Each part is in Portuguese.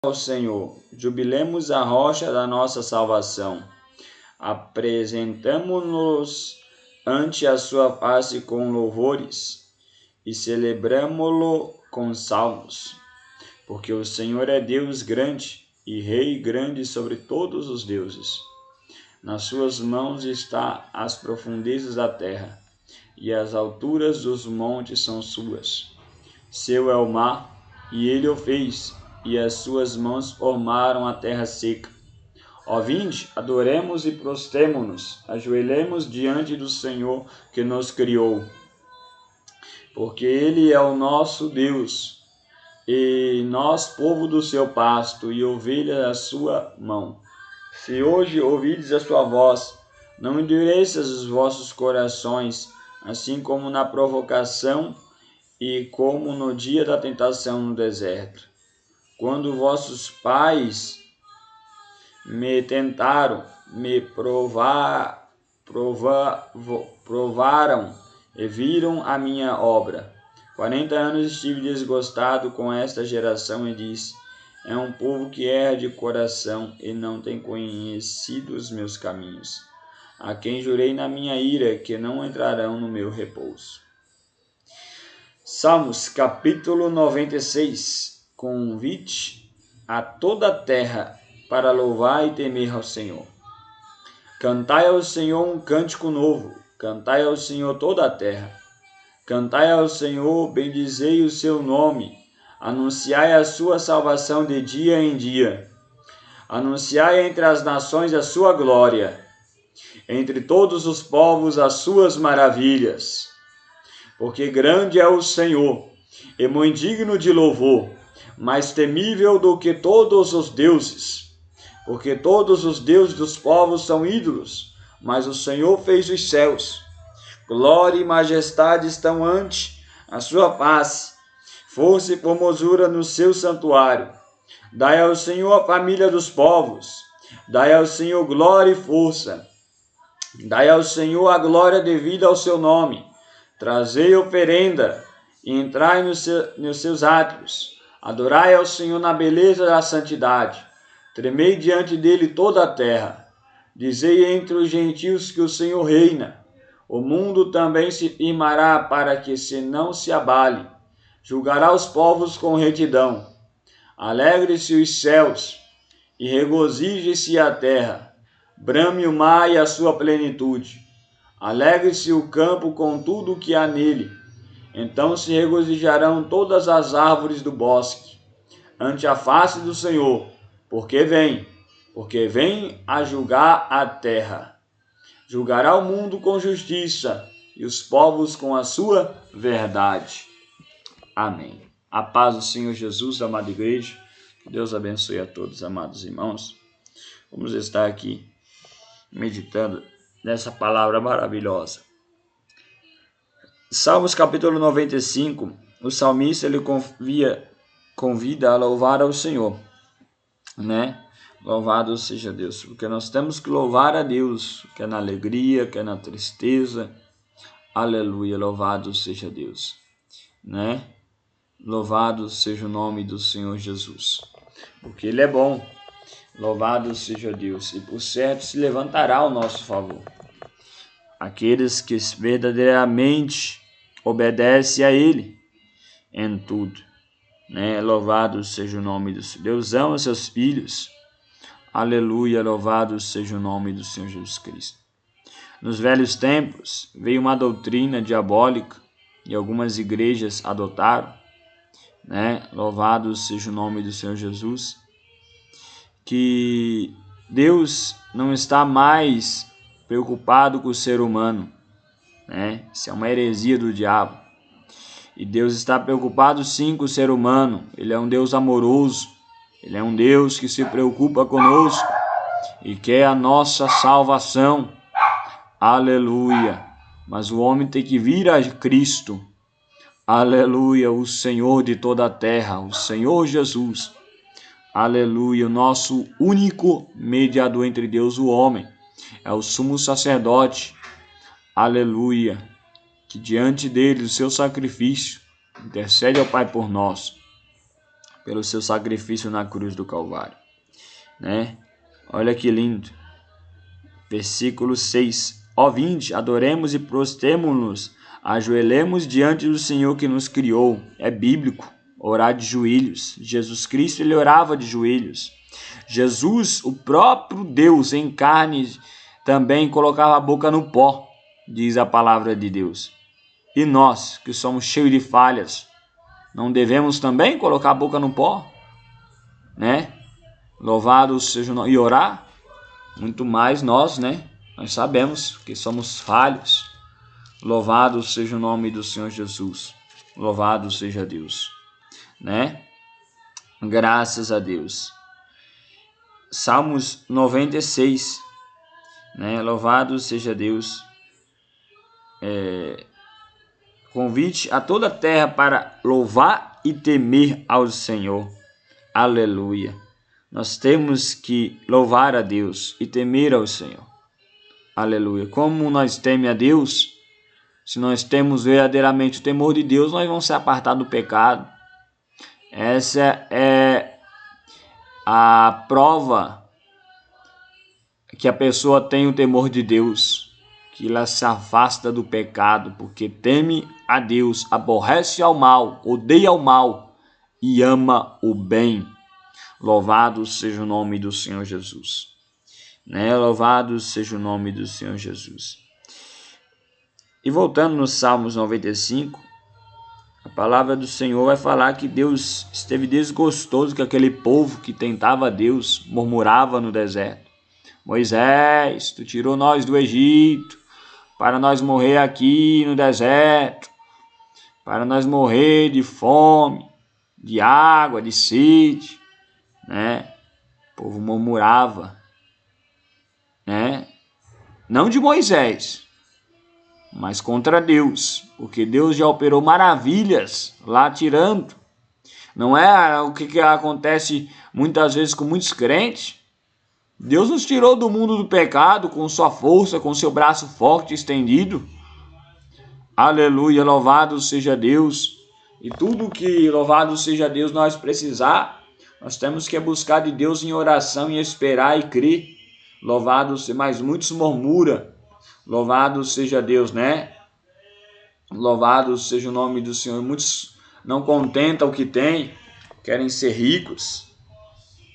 ao Senhor, jubilemos a rocha da nossa salvação. Apresentamo-nos ante a sua face com louvores e celebramo-lo com salmos. Porque o Senhor é Deus grande e Rei grande sobre todos os deuses. Nas suas mãos está as profundezas da terra, e as alturas dos montes são suas. Seu é o mar, e ele o fez, e as suas mãos formaram a terra seca. Ó vinde, adoremos e prostremo-nos, ajoelhemos diante do Senhor que nos criou. Porque ele é o nosso Deus, e nós povo do seu pasto, e ovelhas da sua mão. Se hoje ouvides a sua voz, não endureças os vossos corações, assim como na provocação e como no dia da tentação no deserto, quando vossos pais me tentaram, me provaram e viram a minha obra. 40 anos estive desgostado com esta geração e disse: é um povo que erra de coração e não tem conhecido os meus caminhos, a quem jurei na minha ira que não entrarão no meu repouso. Salmos capítulo 96. Convite a toda a terra para louvar e temer ao Senhor. Cantai ao Senhor um cântico novo, cantai ao Senhor toda a terra. Cantai ao Senhor, bendizei o seu nome, anunciai a sua salvação de dia em dia. Anunciai entre as nações a sua glória, entre todos os povos as suas maravilhas. Porque grande é o Senhor, e muito digno de louvor, mais temível do que todos os deuses. Porque todos os deuses dos povos são ídolos, mas o Senhor fez os céus. Glória e majestade estão ante a sua face, força e formosura no seu santuário. Dai ao Senhor a família dos povos, dai ao Senhor glória e força. Dai ao Senhor a glória devida ao seu nome. Trazei oferenda e entrai nos seus átrios. Adorai ao Senhor na beleza da santidade. Tremei diante dele toda a terra. Dizei entre os gentios que o Senhor reina. O mundo também se firmará para que não se abale. Julgará os povos com retidão. Alegre-se os céus e regozije-se a terra. Brame o mar e a sua plenitude. Alegre-se o campo com tudo o que há nele. Então se regozijarão todas as árvores do bosque ante a face do Senhor, porque vem a julgar a terra. Julgará o mundo com justiça e os povos com a sua verdade. Amém. A paz do Senhor Jesus, amada igreja. Que Deus abençoe a todos, amados irmãos. Vamos estar aqui meditando nessa palavra maravilhosa. Salmos capítulo 95. O salmista ele convida a louvar ao Senhor, né? Louvado seja Deus, porque nós temos que louvar a Deus, quer na alegria, quer na tristeza. Aleluia, louvado seja Deus, né? Louvado seja o nome do Senhor Jesus, porque Ele é bom. Louvado seja Deus, e por certo se levantará ao nosso favor. Aqueles que verdadeiramente obedecem a Ele em tudo, né? Louvado seja o nome do Senhor. Deus ama seus filhos. Aleluia, louvado seja o nome do Senhor Jesus Cristo. Nos velhos tempos veio uma doutrina diabólica e algumas igrejas adotaram, né? Louvado seja o nome do Senhor Jesus, que Deus não está mais preocupado com o ser humano, né? Isso é uma heresia do diabo. E Deus está preocupado sim com o ser humano. Ele é um Deus amoroso. Ele é um Deus que se preocupa conosco e quer a nossa salvação. Aleluia. Mas o homem tem que vir a Cristo. Aleluia, o Senhor de toda a terra, o Senhor Jesus. Aleluia, o nosso único mediador entre Deus e o homem. É o sumo sacerdote. Aleluia. Que diante dele, o seu sacrifício, intercede ao Pai por nós. pelo seu sacrifício na cruz do Calvário, né? Olha que lindo. Versículo 6. Ó vinde, adoremos e prostremo-nos, ajoelhemos diante do Senhor que nos criou. É bíblico orar de joelhos. Jesus Cristo, ele orava de joelhos. Jesus, o próprio Deus em carne, também colocava a boca no pó, diz a palavra de Deus. E nós, que somos cheios de falhas, não devemos também colocar a boca no pó, né? Louvado seja o nome, e orar, muito mais nós, né? Nós sabemos que somos falhos. Louvado seja o nome do Senhor Jesus. Louvado seja Deus, né? Graças a Deus. Salmos 96, né? Louvado seja Deus. Convite a toda a terra para louvar e temer ao Senhor. Aleluia. Nós temos que louvar a Deus e temer ao Senhor. Aleluia. Como nós tememos a Deus, se nós temos verdadeiramente o temor de Deus, nós vamos se apartar do pecado. Essa é a prova que a pessoa tem o temor de Deus, que ela se afasta do pecado, porque teme a Deus, aborrece ao mal, odeia o mal e ama o bem. Louvado seja o nome do Senhor Jesus, né? Louvado seja o nome do Senhor Jesus. E voltando no Salmos 95, a palavra do Senhor vai falar que Deus esteve desgostoso com aquele povo que tentava Deus, murmurava no deserto. Moisés, tu tirou nós do Egito para nós morrer aqui no deserto, para nós morrer de fome, de água, de sede, né? O povo murmurava, né? Não de Moisés, mas contra Deus, porque Deus já operou maravilhas lá tirando. Não é o que acontece muitas vezes com muitos crentes. Deus nos tirou do mundo do pecado com sua força, com seu braço forte estendido. Aleluia, louvado seja Deus. E tudo que louvado seja Deus nós precisar, nós temos que buscar de Deus em oração e esperar e crer. Louvado seja, mas muitos murmuram. Louvado seja Deus, né? Louvado seja o nome do Senhor. Muitos não contentam o que têm, querem ser ricos.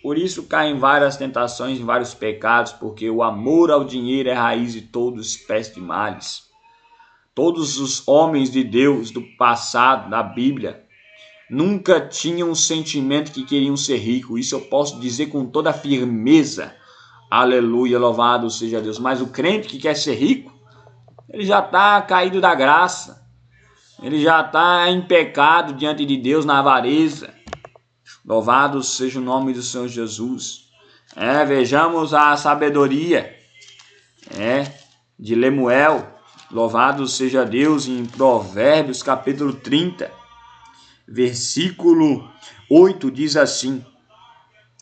Por isso caem em várias tentações, em vários pecados, porque o amor ao dinheiro é raiz de todos os espécies de males. Todos os homens de Deus do passado, da Bíblia, nunca tinham um sentimento que queriam ser ricos. Isso eu posso dizer com toda firmeza. Aleluia, louvado seja Deus. Mas o crente que quer ser rico, ele já está caído da graça. Ele já está em pecado diante de Deus, na avareza. Louvado seja o nome do Senhor Jesus. Vejamos a sabedoria de Lemuel. Louvado seja Deus em Provérbios capítulo 30. Versículo 8 diz assim.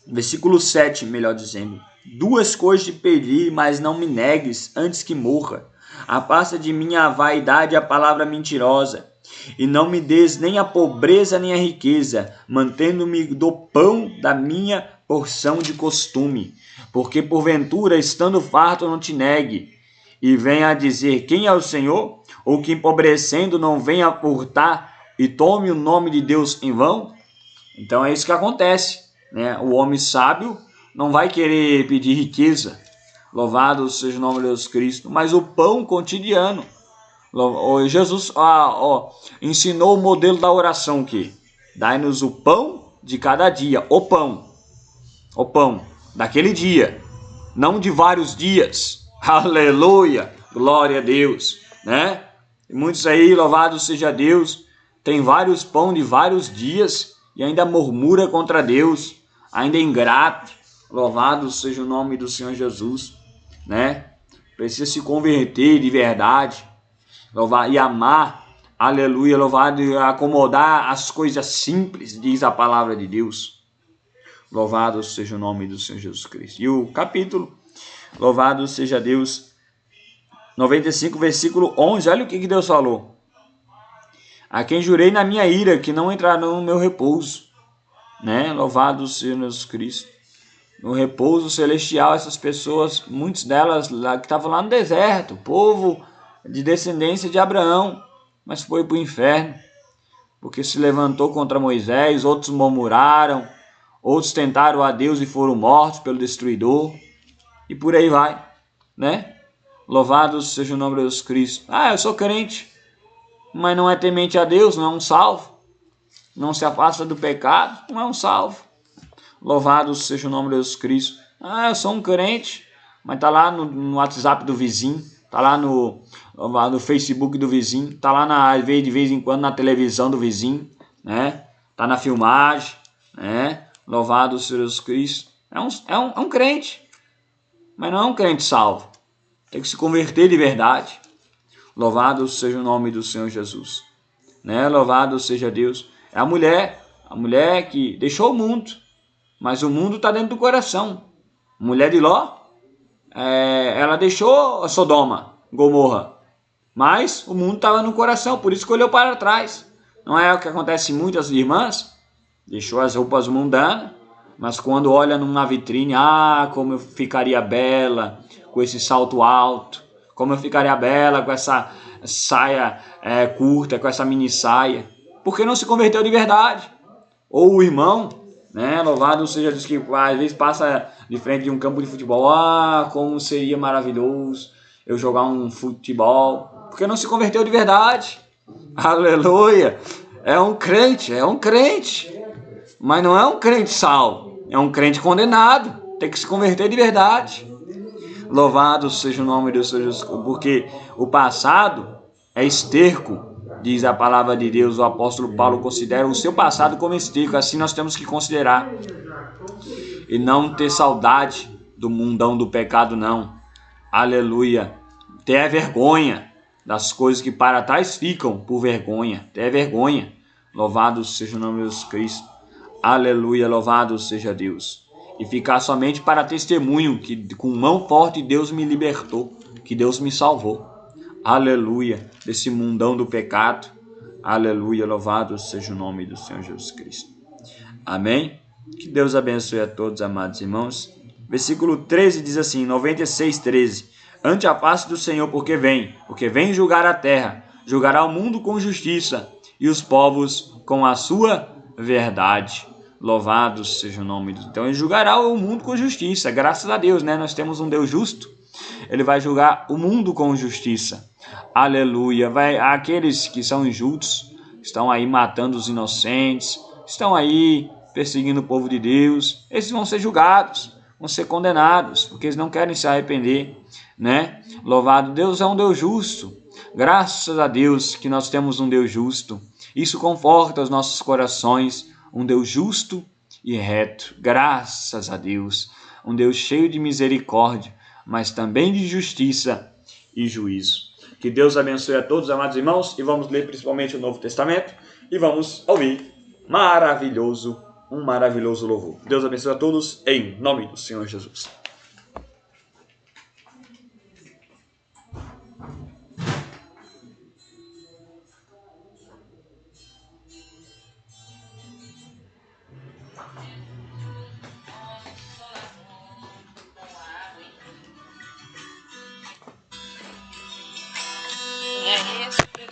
Versículo 7, melhor dizendo. Duas coisas te pedi, mas não me negues antes que morra. Afasta de mim a vaidade e a palavra mentirosa. E não me des nem a pobreza nem a riqueza, mantendo-me do pão da minha porção de costume. Porque porventura, estando farto, não te negue, e venha a dizer, quem é o Senhor? Ou que empobrecendo não venha a furtar e tome o nome de Deus em vão? Então é isso que acontece, né? O homem sábio não vai querer pedir riqueza, louvado seja o nome de Deus Cristo, mas o pão cotidiano. Jesus ensinou o modelo da oração que dai-nos o pão de cada dia, o pão daquele dia, não de vários dias. Aleluia, glória a Deus, né? E muitos aí, louvado seja Deus, tem vários pão de vários dias e ainda murmura contra Deus, ainda é ingrato. Louvado seja o nome do Senhor Jesus, né? Precisa se converter de verdade, louvar e amar, aleluia, louvado e acomodar as coisas simples, diz a palavra de Deus. Louvado seja o nome do Senhor Jesus Cristo. E o capítulo, louvado seja Deus, 95, versículo 11, olha o que Deus falou. A quem jurei na minha ira, que não entrarão no meu repouso. né? Louvado seja Jesus Cristo. No repouso celestial, essas pessoas, muitas delas lá, que estavam lá no deserto, povo de descendência de Abraão, mas foi para o inferno, porque se levantou contra Moisés, outros murmuraram, outros tentaram a Deus e foram mortos pelo destruidor, e por aí vai, né? Louvado seja o nome de Jesus Cristo. Ah, eu sou crente, mas não é temente a Deus, não é um salvo, não se afasta do pecado, não é um salvo. Louvado seja o nome de Jesus Cristo. Ah, eu sou um crente, mas tá lá no WhatsApp do vizinho, tá lá no Facebook do vizinho, tá lá de vez em quando na televisão do vizinho, né? Tá na filmagem, né? Louvado seja Jesus Cristo. É um crente, mas não é um crente salvo. Tem que se converter de verdade. Louvado seja o nome do Senhor Jesus, né? Louvado seja Deus. É a mulher que deixou o mundo, mas o mundo está dentro do coração. Mulher de Ló, ela deixou Sodoma, Gomorra, mas o mundo estava no coração, por isso que olhou para trás. Não é o que acontece em muitas irmãs? Deixou as roupas mundanas, mas quando olha numa vitrine, como eu ficaria bela com esse salto alto, como eu ficaria bela com essa saia curta, com essa mini saia, porque não se converteu de verdade. Ou o irmão, né? Louvado seja Deus, que às vezes passa de frente de um campo de futebol. Como seria maravilhoso eu jogar um futebol, porque não se converteu de verdade. Aleluia! É um crente, mas não é um crente salvo, é um crente condenado. Tem que se converter de verdade. Louvado seja o nome de Senhor Jesus, porque o passado é esterco. Diz a palavra de Deus, o apóstolo Paulo considera o seu passado como esterco. Assim nós temos que considerar. E não ter saudade do mundão do pecado, não. Aleluia. Ter vergonha das coisas que para trás ficam por vergonha. Ter vergonha. Louvado seja o nome de Jesus Cristo. Aleluia, louvado seja Deus. E ficar somente para testemunho que com mão forte Deus me libertou, que Deus me salvou. Aleluia, desse mundão do pecado. Aleluia, louvado seja o nome do Senhor Jesus Cristo. Amém? Que Deus abençoe a todos, amados irmãos. Versículo 13 diz assim, 96:13. Ante a face do Senhor, porque vem julgar a terra, julgará o mundo com justiça e os povos com a sua verdade. Louvado seja o nome de Deus. Então ele julgará o mundo com justiça, graças a Deus, né? Nós temos um Deus justo. Ele vai julgar o mundo com justiça. Aleluia. Aqueles que são injustos, estão aí matando os inocentes, estão aí perseguindo o povo de Deus, esses vão ser julgados, vão ser condenados, porque eles não querem se arrepender, né? Louvado, Deus é um Deus justo. Graças a Deus que nós temos um Deus justo. Isso conforta os nossos corações, um Deus justo e reto. Graças a Deus, um Deus cheio de misericórdia, mas também de justiça e juízo. Que Deus abençoe a todos, amados irmãos, e vamos ler principalmente o Novo Testamento e vamos ouvir um maravilhoso louvor. Deus abençoe a todos, em nome do Senhor Jesus.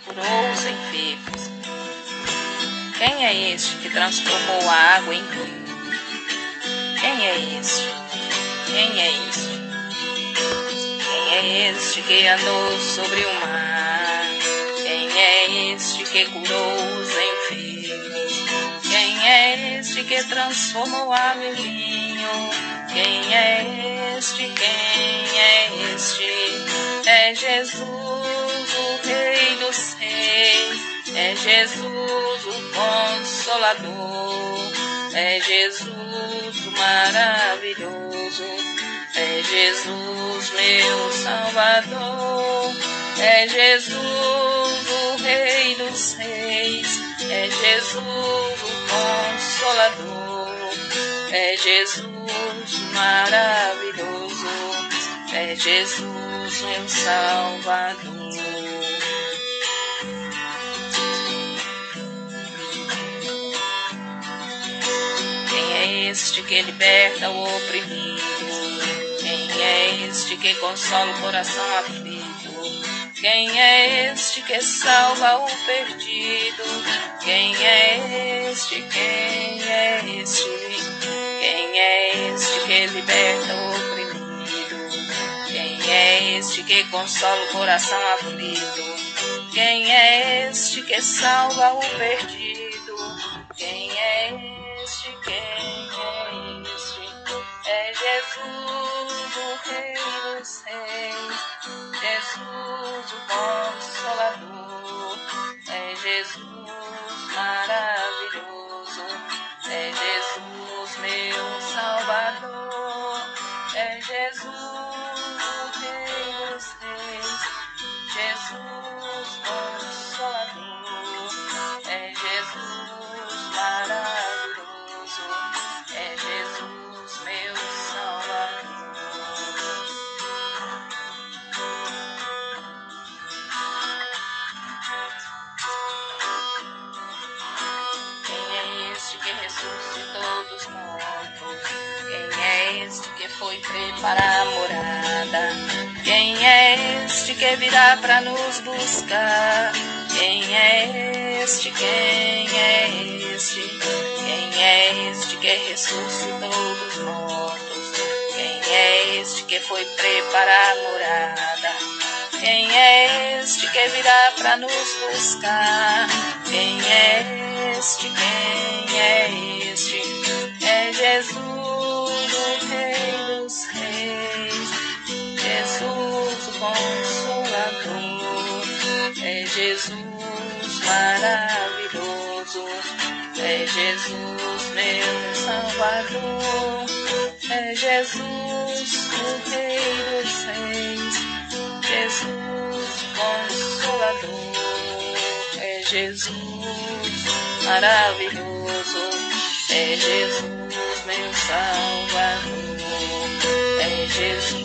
Curou os enfermos. Quem é este que transformou a água em vinho? Quem é este? Quem é este? Quem é este que andou sobre o mar? Quem é este que curou os enfermos? Quem é este que transformou a água em vinho? Quem é este? Quem é este? É Jesus, o Rei dos Reis. É Jesus o Consolador, é Jesus o maravilhoso, é Jesus meu Salvador, é Jesus o Rei dos Reis, é Jesus o Consolador, é Jesus o maravilhoso, é Jesus meu Salvador. este que liberta o oprimido? Quem é este que consola o coração aflito? Quem é este que salva o perdido? Quem é este? Quem é este? Quem é este que liberta o oprimido? Quem é este que consola o coração aflito? Quem é este que salva o perdido? Quem é este? Quem é este? É Jesus, o Rei dos Reis, Jesus, o Consolador, é Jesus maravilhoso, é Jesus meu Salvador, é Jesus, o Rei dos Reis, Jesus Consolador, é Jesus maravilhoso, é Jesus meu Salvador. Quem é este que ressuscitou dos mortos? Quem é este que foi preparar a morada? Quem é este que virá para nos buscar? Quem é este? Quem é este? Quem é este que ressuscitou dos mortos? Quem é este que foi preparar a morada? Quem é este que virá para nos buscar? Quem é este? Quem é este? É Jesus, o Rei dos Reis, Jesus, o Consolador, é Jesus maravilhoso, é Jesus meu Salvador, é Jesus, o Rei dos Reis, Jesus Consolador, é Jesus maravilhoso, é Jesus meu Salvador, é Jesus